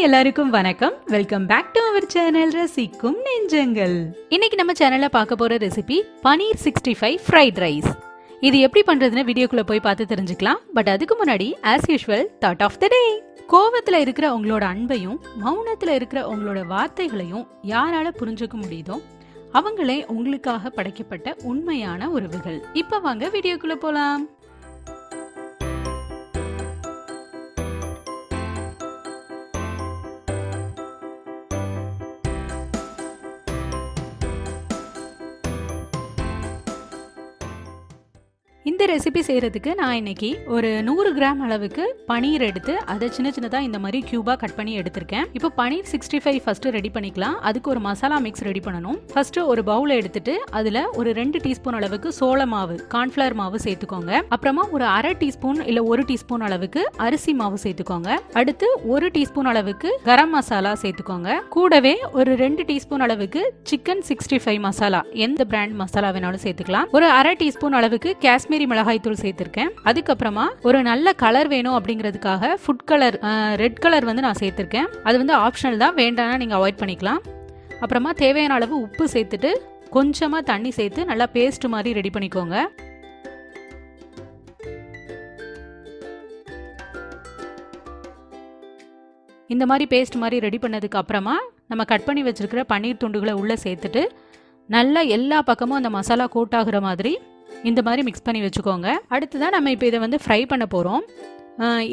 எல்லாருக்கும் வணக்கம். Welcome back to our channel ரசிக்கும் நெஞ்சங்கள். இன்னைக்கு நம்ம சேனல்ல பார்க்க போற ரெசிபி பனீர் 65 ஃப்ரைட் ரைஸ். இது எப்படி பண்றதுன்னு வீடியோக்குள்ள போய் பார்த்து தெரிஞ்சுக்கலாம். பட் அதுக்கு முன்னாடி as usual thought of the day. கோவத்துல இருக்கிற உங்களோட அன்பையும் மௌனத்துல இருக்கிற உங்களோட வார்த்தைகளையும் யாரால புரிஞ்சுக்க முடியுதோ அவங்களே உங்களுக்காக படைக்கப்பட்ட உண்மையான உறவுகள். இப்ப வாங்க வீடியோக்குள்ள போலாம். இந்த ரெசிபி செய்கிறதுக்கு நான் இன்னைக்கு ஒரு 100 கிராம் அளவுக்கு பனீர் எடுத்து அதை சின்ன சின்னதாக இந்த மாதிரி கியூபாக கட் பண்ணி எடுத்திருக்கேன். இப்போ பனீர் 65 ஃபஸ்ட்டு ரெடி பண்ணிக்கலாம். அதுக்கு ஒரு மசாலா மிக்ஸ் ரெடி பண்ணணும். ஃபஸ்ட்டு ஒரு பவுலை எடுத்துட்டு அதில் ஒரு 2 டீஸ்பூன் அளவுக்கு சோள மாவு கார்ன்ஃப்ளவர் மாவு சேர்த்துக்கோங்க. அப்புறமா ஒரு அரை டீஸ்பூன் இல்லை 1 டீஸ்பூன் அளவுக்கு அரிசி மாவு சேர்த்துக்கோங்க. அடுத்து 1 டீஸ்பூன் அளவுக்கு கரம் மசாலா சேர்த்துக்கோங்க. கூடவே ஒரு 2 டீஸ்பூன் அளவுக்கு சிக்கன் 65 மசாலா, எந்த பிராண்ட் மசாலா வேணாலும் சேர்த்துக்கலாம். ஒரு அரை டீஸ்பூன் அளவுக்கு காஷ்மீரி மிளகாய் தூள் சேர்த்திருக்கேன். அதுக்கப்புறமா ஒரு நல்ல கலர் வேணும் அப்படிங்கிறதுக்காக ஃபுட் கலர் ரெட் கலர் வந்து நான் சேர்த்திருக்கேன். அது வந்து ஆப்ஷனல் தான், வேண்டாம்னா நீங்க அவாய்ட் பண்ணிக்கலாம். அப்புறமா தேவையான அளவு உப்பு சேர்த்துட்டு கொஞ்சமா தண்ணி சேர்த்து நல்லா பேஸ்ட் மாதிரி ரெடி பண்ணிக்கோங்க. இந்த மாதிரி பேஸ்ட் மாதிரி ரெடி பண்ணதுக்கு அப்புறமா நம்ம கட் பண்ணி வச்சிருக்கிற பன்னீர் துண்டுகளை உள்ள சேர்த்துட்டு நல்லா எல்லா பக்கமும் அந்த மசாலா கோட் ஆகுற மாதிரி இந்த மாதிரி மிக்ஸ் பண்ணி வச்சுக்கோங்க. அடுத்ததான் நம்ம இப்போ இதை வந்து ஃப்ரை பண்ண போகிறோம்.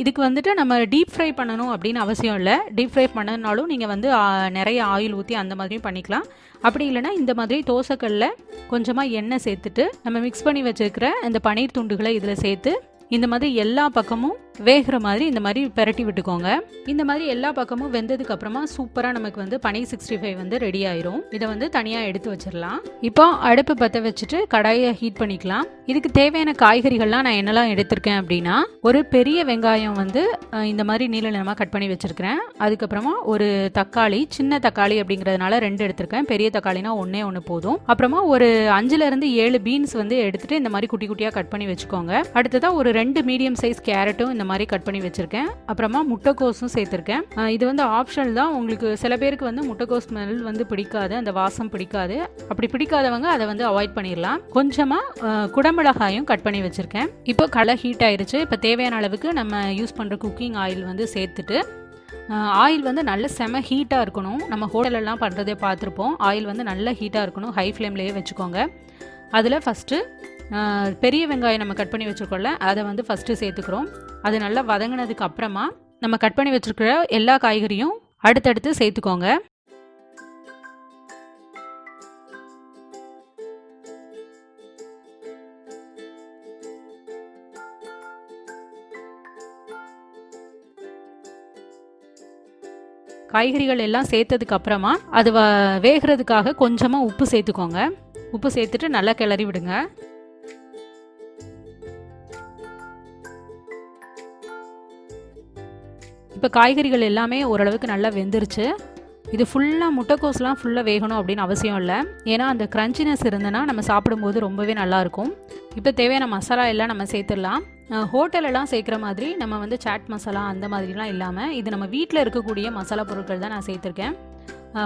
இதுக்கு வந்துட்டு நம்ம டீப் ஃப்ரை பண்ணணும் அப்படின்னு அவசியம் இல்லை. டீப் ஃப்ரை பண்ணனாலும் நீங்கள் வந்து நிறைய ஆயில் ஊற்றி அந்த மாதிரியும் பண்ணிக்கலாம். அப்படி இல்லைனா இந்த மாதிரி தோசைக்கல்லில் கொஞ்சமாக எண்ணெய் சேர்த்துட்டு நம்ம மிக்ஸ் பண்ணி வச்சுருக்கிற இந்த பன்னீர் துண்டுகளை இதில் சேர்த்து இந்த மாதிரி எல்லா பக்கமும் வேகிற மாதிரி இந்த மாதிரி பெரட்டி விட்டுக்கோங்க. இந்த மாதிரி எல்லா பக்கமும் வெந்ததுக்கு அப்புறமா சூப்பராக நமக்கு வந்து பனீர் 65 வந்து ரெடி ஆயிரும். இதை வந்து தனியாக எடுத்து வச்சிடலாம். இப்போ அடுப்பு பற்ற வச்சுட்டு கடாயை ஹீட் பண்ணிக்கலாம். இதுக்கு தேவையான காய்கறிகள்லாம் நான் என்னெல்லாம் எடுத்திருக்கேன் அப்படின்னா, ஒரு பெரிய வெங்காயம் வந்து இந்த மாதிரி நீல நிறமாக கட் பண்ணி வச்சிருக்கிறேன். அதுக்கப்புறமா ஒரு தக்காளி, சின்ன தக்காளி அப்படிங்கிறதுனால 2 எடுத்திருக்கேன். பெரிய தக்காளினா ஒன்று போதும். அப்புறமா ஒரு 5லேருந்து 7 பீன்ஸ் வந்து எடுத்துட்டு இந்த மாதிரி குட்டி குட்டியாக கட் பண்ணி வச்சுக்கோங்க. அடுத்ததான் ஒரு 2 மீடியம் சைஸ் கேரட்டும் இந்த மாதிரி கட் பண்ணி வச்சிருக்கேன். அப்புறமா முட்டைக்கோஸும் சேர்த்திருக்கேன். இது வந்து ஆப்ஷனல் தான். உங்களுக்கு சில பேருக்கு வந்து முட்டைக்கோஸ் ஸ்மெல் வந்து பிடிக்காது, அந்த வாசம் பிடிக்காது. அப்படி பிடிக்காதவங்க அதை வந்து அவாய்ட் பண்ணிடலாம். கொஞ்சமா குடமிளகாயும் கட் பண்ணி வச்சிருக்கேன். இப்போ கடை ஹீட் ஆயிருச்சு. இப்போ தேவையான அளவுக்கு நம்ம யூஸ் பண்ற குக்கிங் ஆயில் வந்து சேர்த்துட்டு, ஆயில் வந்து நல்ல செம ஹீட்டாக இருக்கணும். நம்ம ஹோட்டலெல்லாம் பண்ணுறதே பார்த்துருப்போம். ஆயில் வந்து நல்ல ஹீட்டாக இருக்கணும். ஹை ஃப்ளேம்லேயே வச்சுக்கோங்க. அதில் ஃபஸ்ட்டு பெரிய வெங்காயம் நம்ம கட் பண்ணி வச்சுருக்கோம்ல, அதை வந்து ஃபஸ்ட்டு சேர்த்துக்கிறோம். அது நல்லா வதங்கினதுக்கு அப்புறமா நம்ம கட் பண்ணி வச்சுருக்கிற எல்லா காய்கறியும் அடுத்தடுத்து சேர்த்துக்கோங்க. காய்கறிகள் எல்லாம் சேர்த்ததுக்கு அப்புறமா அது வேகிறதுக்காக கொஞ்சமாக உப்பு சேர்த்துக்கோங்க. உப்பு சேர்த்துட்டு நல்லா கிளறி விடுங்க. இப்போ காய்கறிகள் எல்லாமே ஓரளவுக்கு நல்லா வெந்துருச்சு. இது ஃபுல்லாக முட்டைக்கோஸ்லாம் ஃபுல்லாக வேகணும் அப்படின்னு அவசியம் இல்லை. ஏன்னா அந்த க்ரன்ச்சினஸ் இருந்ததுன்னா நம்ம சாப்பிடும்போது ரொம்பவே நல்லாயிருக்கும். இப்போ தேவையான மசாலா எல்லாம் நம்ம சேர்த்துடலாம். ஹோட்டலெல்லாம் சேர்க்குற மாதிரி நம்ம வந்து சாட் மசாலா அந்த மாதிரிலாம் இல்லாமல் இது நம்ம வீட்டில் இருக்கக்கூடிய மசாலா பொருட்கள் தான் நான் சேர்த்துருக்கேன்.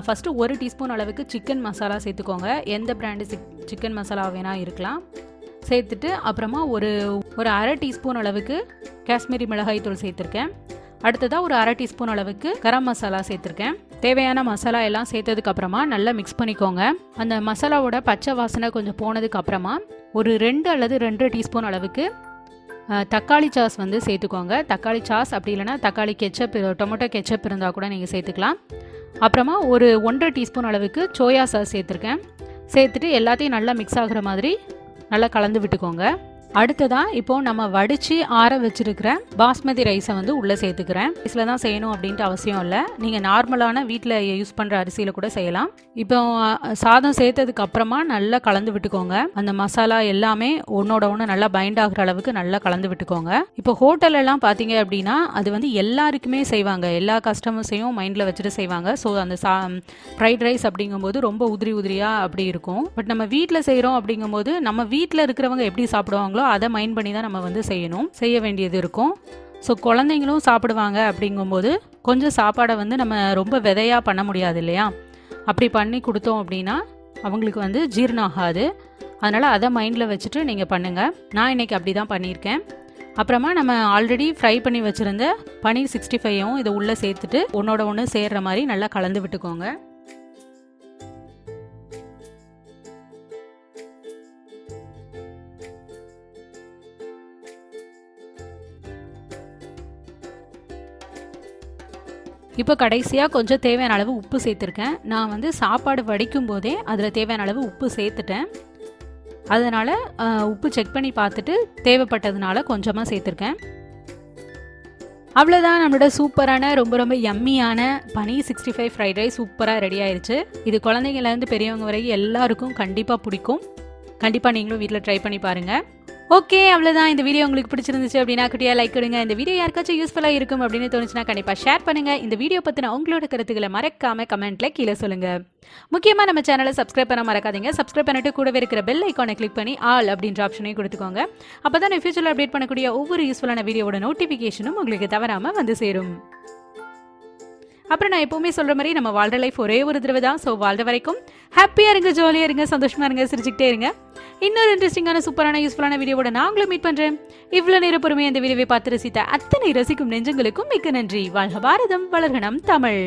ஃபஸ்ட்டு 1 டீஸ்பூன் அளவுக்கு சிக்கன் மசாலா சேர்த்துக்கோங்க. எந்த பிராண்டு சிக்கன் மசாலா வேணால் இருக்கலாம். சேர்த்துட்டு அப்புறமா ஒரு அரை டீஸ்பூன் அளவுக்கு காஷ்மீரி மிளகாய் தூள் சேர்த்துருக்கேன். அடுத்ததாக ஒரு அரை டீஸ்பூன் அளவுக்கு கரம் மசாலா சேர்த்துருக்கேன். தேவையான மசாலா எல்லாம் சேர்த்ததுக்கு அப்புறமா நல்லா மிக்ஸ் பண்ணிக்கோங்க. அந்த மசாலாவோட பச்சை வாசனை கொஞ்சம் போனதுக்கு அப்புறமா ஒரு 2 அல்லது 2 டீஸ்பூன் அளவுக்கு தக்காளி சாஸ் வந்து சேர்த்துக்கோங்க. தக்காளி சாஸ் அப்படி இல்லைனா தக்காளி கெச்சப், டொமேட்டோ கெச்சப் இருந்தால் கூட நீங்கள் சேர்த்துக்கலாம். அப்புறமா ஒரு 1.5 டீஸ்பூன் அளவுக்கு சோயா சாஸ் சேர்த்துருக்கேன். சேர்த்துட்டு எல்லாத்தையும் நல்லா மிக்ஸ் ஆகுற மாதிரி நல்லா கலந்து விட்டுக்கோங்க. அடுத்ததாக இப்போது நம்ம வடித்து ஆற வச்சுருக்கிற பாஸ்மதி ரைஸை வந்து உள்ளே சேர்த்துக்கிறேன். ரைஸில் தான் செய்யணும் அப்படின்ட்டு அவசியம் இல்லை. நீங்கள் நார்மலான வீட்டில் யூஸ் பண்ணுற அரிசியில் கூட செய்யலாம். இப்போ சாதம் சேர்த்ததுக்கு அப்புறமா நல்லா கலந்து விட்டுக்கோங்க. அந்த மசாலா எல்லாமே ஒன்றோட ஒன்று நல்லா பைண்ட் ஆகிற அளவுக்கு நல்லா கலந்து விட்டுக்கோங்க. இப்போ ஹோட்டலெல்லாம் பார்த்தீங்க அப்படின்னா அது வந்து எல்லாருக்குமே செய்வாங்க. எல்லா கஸ்டமர்ஸையும் மைண்டில் வச்சுட்டு செய்வாங்க. ஸோ அந்த ஃப்ரைட் ரைஸ் அப்படிங்கும்போது ரொம்ப உதிரியாக அப்படி இருக்கும். பட் நம்ம வீட்டில் செய்கிறோம் அப்படிங்கும்போது நம்ம வீட்டில் இருக்கிறவங்க எப்படி சாப்பிடுவாங்களோ அதை மைண்ட் பண்ணி தான் நம்ம வந்து செய்ய வேண்டியது இருக்கும். ஸோ குழந்தைங்களும் சாப்பிடுவாங்க அப்படிங்கும்போது கொஞ்சம் சாப்பாடை வந்து நம்ம ரொம்ப விதையாக பண்ண முடியாது இல்லையா? அப்படி பண்ணி கொடுத்தோம் அப்படின்னா அவங்களுக்கு வந்து ஜீரணம் ஆகாது. அதனால் அதை மைண்டில் வச்சுட்டு நீங்கள் பண்ணுங்கள். நான் இன்றைக்கி அப்படி தான் பண்ணியிருக்கேன். அப்புறமா நம்ம ஆல்ரெடி ஃப்ரை பண்ணி வச்சுருந்த பனீர் 65யும் இதை உள்ளே சேர்த்துட்டு ஒன்றோட ஒன்று சேர்கிற மாதிரி நல்லா கலந்து விட்டுக்கோங்க. இப்போ கடைசியாக கொஞ்சம் தேவையான அளவு உப்பு சேர்த்துருக்கேன். நான் வந்து சாப்பாடு வடிக்கும் போதே அதில் தேவையான அளவு உப்பு சேர்த்துட்டேன். அதனால் உப்பு செக் பண்ணி பார்த்துட்டு தேவைப்பட்டதுனால கொஞ்சமாக சேர்த்துருக்கேன். அவ்வளோதான், நம்மளோட சூப்பரான ரொம்ப ரொம்ப யம்மியான பனீர் 65 ஃப்ரைட் ரைஸ் சூப்பராக ரெடி ஆயிடுச்சு. இது குழந்தைங்கள்லேருந்து பெரியவங்க வரைக்கும் எல்லாருக்கும் கண்டிப்பாக பிடிக்கும். கண்டிப்பாக நீங்களும் வீட்டில் ட்ரை பண்ணி பாருங்கள். ஓகே, அவ்வளோதான். இந்த வீடியோ உங்களுக்கு பிடிச்சிருந்துச்சு அப்படின்னா குட்டியாக லைக் கொடுங்க. இந்த வீடியோ யாருக்காச்சும் யூஸ்ஃபுல்லாக இருக்கும் அப்படின்னு தோணுச்சுன்னா கண்டிப்பாக ஷேர் பண்ணுங்கள். இந்த வீடியோ பற்றின உங்களோட கருத்துக்களை மறக்காமல் கமெண்ட்டில் கீழே சொல்லுங்கள். முக்கியமாக நம்ம சேனலை சப்ஸ்கிரைப் பண்ண மறக்காதீங்க. சப்ஸ்கிரைப் பண்ணிட்டு கூடவே இருக்கிற பெல் ஐக்கானை கிளிக் பண்ணி ஆல் அப்படின்ற ஆப்ஷனையும் கொடுத்துக்கோங்க. அப்போ தான் ஃபியூச்சரில் அப்டேட் பண்ணக்கூடிய ஒவ்வொரு யூஸ்ஃபுல்லான வீடியோட நோட்டிஃபிகேஷனும் உங்களுக்கு தவறாமல் வந்து சேரும். அப்புறம் நான் எப்பவுமே சொல்கிற மாதிரி நம்ம வாழ்கிற லைஃப் ஒரே ஒரு தடவை தான். ஸோ வாழ்கிற வரைக்கும் ஹாப்பியாக இருங்க, ஜாலியாக இருங்க, சந்தோஷமாக இருங்க, சிரிச்சுக்கிட்டே இருங்க. இன்னொரு இன்ட்ரெஸ்டிங்கான சூப்பரான யூஸ்ஃபுல்லான வீடியோவோட நான் உங்களை மீட் பண்ணுறேன். இவ்வளோ நேரம் பொறுமையாக இந்த வீடியோவை பார்த்து ரசித்த அத்தனை ரசிக்கும் நெஞ்சங்களுக்கும் மிக்க நன்றி. வாழ்க பாரதம், வளர்க நம் தமிழ்.